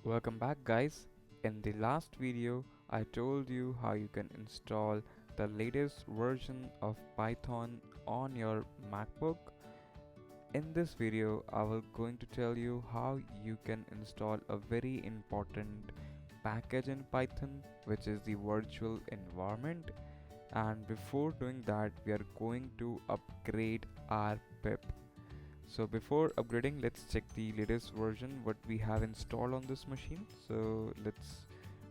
Welcome back guys. In the last video I told you how you can install the latest version of Python on your MacBook. In this video I will going to tell you how you can install a very important package in Python, which is the virtual environment. And before doing that we are going to upgrade our pip. So before upgrading, let's check the latest version what we have installed on this machine. So let's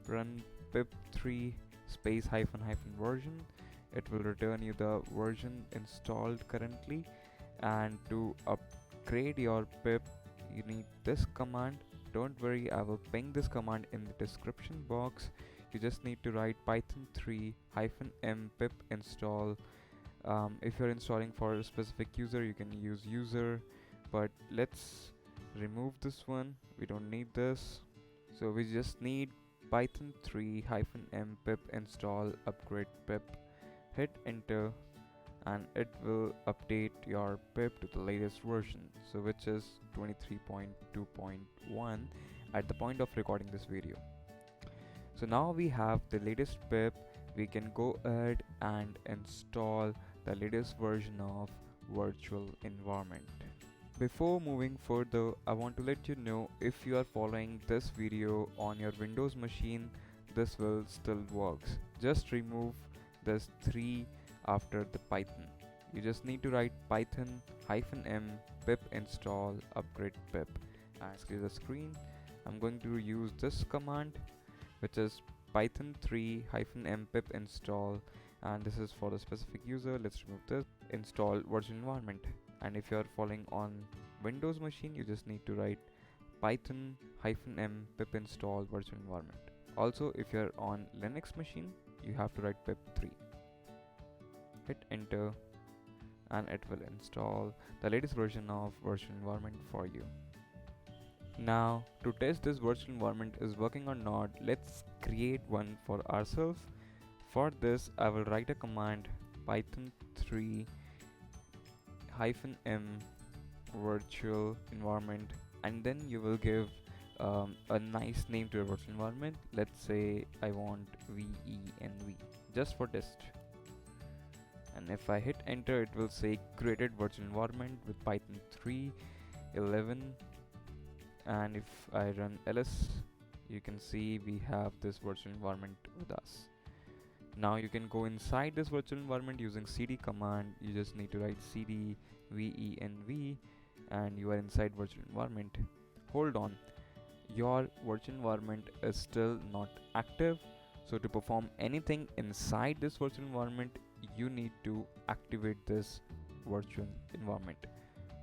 run pip 3 space hyphen version. It will return you the version installed currently. And to upgrade your pip, you need this command. Don't worry, I will ping this command in the description box. You just need to write python 3 -m pip install. If you're installing for a specific user, you can use user, but let's remove this one. We don't need this. So we just need python 3 -m pip install upgrade pip. Hit enter and it will update your pip to the latest version, so which is 23.2.1 at the point of recording this video. So now we have the latest pip. We can go ahead and install the latest version of virtual environment. Before moving further, I want to let you know, if you are following this video on your Windows machine, this will still works. Just remove this 3 after the Python. You just need to write python -m pip install upgrade pip and clear the screen. I'm going to use this command, which is python 3 -m pip install, and this is for the specific user. Let's remove this. Install virtual environment. And if you are following on Windows machine, you just need to write python -m pip install virtual environment. Also, if you're on Linux machine, you have to write pip 3. Hit enter and it will install the latest version of virtual environment for you. Now, to test this virtual environment is working or not, let's create one for ourselves. For this, I will write a command python 3 -m virtual environment, and then you will give a nice name to your virtual environment. Let's say I want venv, just for test. And if I hit enter, it will say created virtual environment with python 3.11. And if I run ls, you can see we have this virtual environment with us. Now you can go inside this virtual environment using cd command. You just need to write cd venv and you are inside virtual environment. Hold on, your virtual environment is still not active. So to perform anything inside this virtual environment, you need to activate this virtual environment.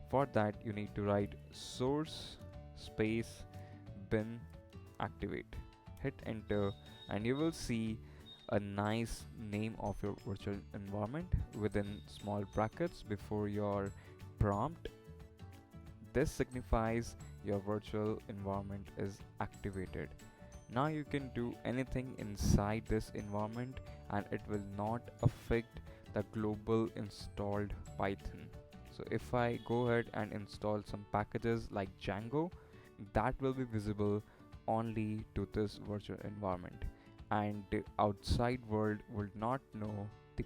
For that, you need to write source space bin activate. Hit enter and you will see a nice name of your virtual environment within small brackets before your prompt. This signifies your virtual environment is activated. Now you can do anything inside this environment and it will not affect the global installed Python. So if I go ahead and install some packages like Django, that will be visible only to this virtual environment, and the outside world will not know the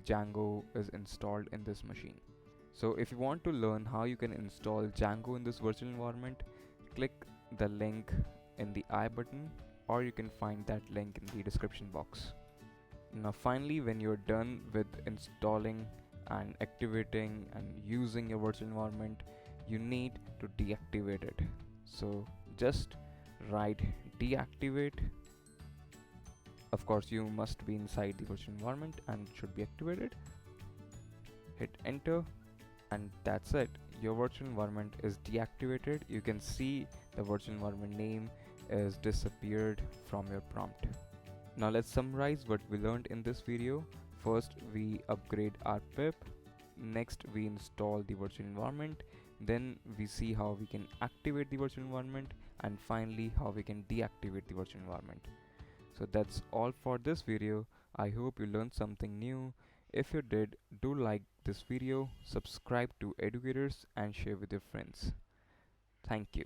Django is installed in this machine. So if you want to learn how you can install Django in this virtual environment, click the link in the I button, or you can find that link in the description box. Now finally, when you're done with installing and activating and using your virtual environment, you need to deactivate it. So just write deactivate. Of course, you must be inside the virtual environment and it should be activated. Hit enter and that's it. Your virtual environment is deactivated. You can see the virtual environment name is disappeared from your prompt. Now let's summarize what we learned in this video. First, we upgrade our pip. Next, we install the virtual environment. Then we see how we can activate the virtual environment, and finally how we can deactivate the virtual environment. So that's all for this video. I hope you learned something new. If you did, do like this video, subscribe to Aducators and share with your friends. Thank you.